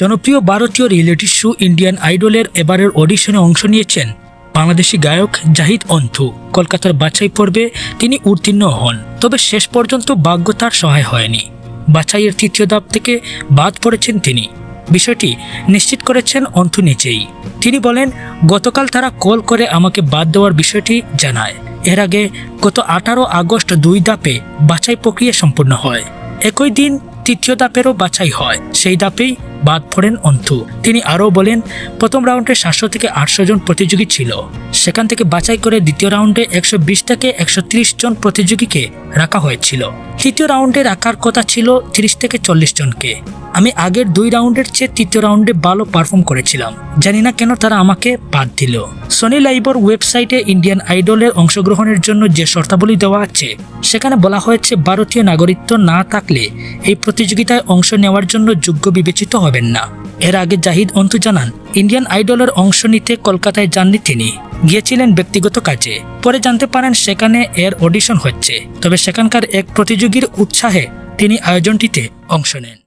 জনপ্রিয় ভারতীয় reality show Indian আইডলের এবারের অডিশনে অংশ নিয়েছেন বাংলাদেশি গায়ক জাহিদ অন্তু। কলকাতার বাছাই পর্বে তিনি উত্তীর্ণ হন, তবে শেষ পর্যন্ত ভাগ্য তার সহায় হয়নি। বাছাইয়ের তৃতীয় ধাপ থেকে বাদ পড়েছেন তিনি। বিষয়টি নিশ্চিত করেছেন অন্তু নিজেই। তিনি বলেন, গতকাল তারা কল করে আমাকে বাদ দেওয়ার বিষয়টি জানায়। এর আগে গত 18 আগস্ট 2 ধাপে বাছাই প্রক্রিয়া সম্পূর্ণ হয়। একই দিন তৃতীয় ধাপেরও বাছাই হয়। সেই ধাপেই বাদ পড়েন অন্তু। তিনি আরও বলেন, প্রথম রাউন্ডে 700 থেকে 800 জন প্রতিযোগী ছিল। সেখান থেকে বাছাই করে দ্বিতীয় রাউন্ডে 120 থেকে 130 জন প্রতিযোগীকে রাখা হয়েছিল। তৃতীয় রাউন্ডে রাখার কথা ছিল 30 থেকে 40 জনকে। আমি আগের 2 রাউন্ডের চেয়ে তৃতীয় রাউন্ডে ভালো পারফর্ম করেছিলাম। জানি না কেন তারা আমাকে বাদ দিল। সনি লাইভের ওয়েবসাইটে ইন্ডিয়ান আইডলের অংশগ্রহণের জন্য যে শর্তাবলী দেওয়া আছে সেখানে বলা হয়েছে, ভারতীয় নাগরিকত্ব না থাকলে এই প্রতিযোগিতায় অংশ নেওয়ার জন্য যোগ্য বিবেচিত হবেন না। এর আগে জাহিদ অন্তু জানান, ইন্ডিয়ান আইডলের অংশ নিতে কলকাতায় যাননি তিনি, গিয়েছিলেন ব্যক্তিগত কাজে। পরে জানতে পারেন সেখানে এর অডিশন হচ্ছে। তবে সেখানকার এক প্রতিযোগীর উৎসাহে তিনি আয়োজনটিতে অংশ নেন।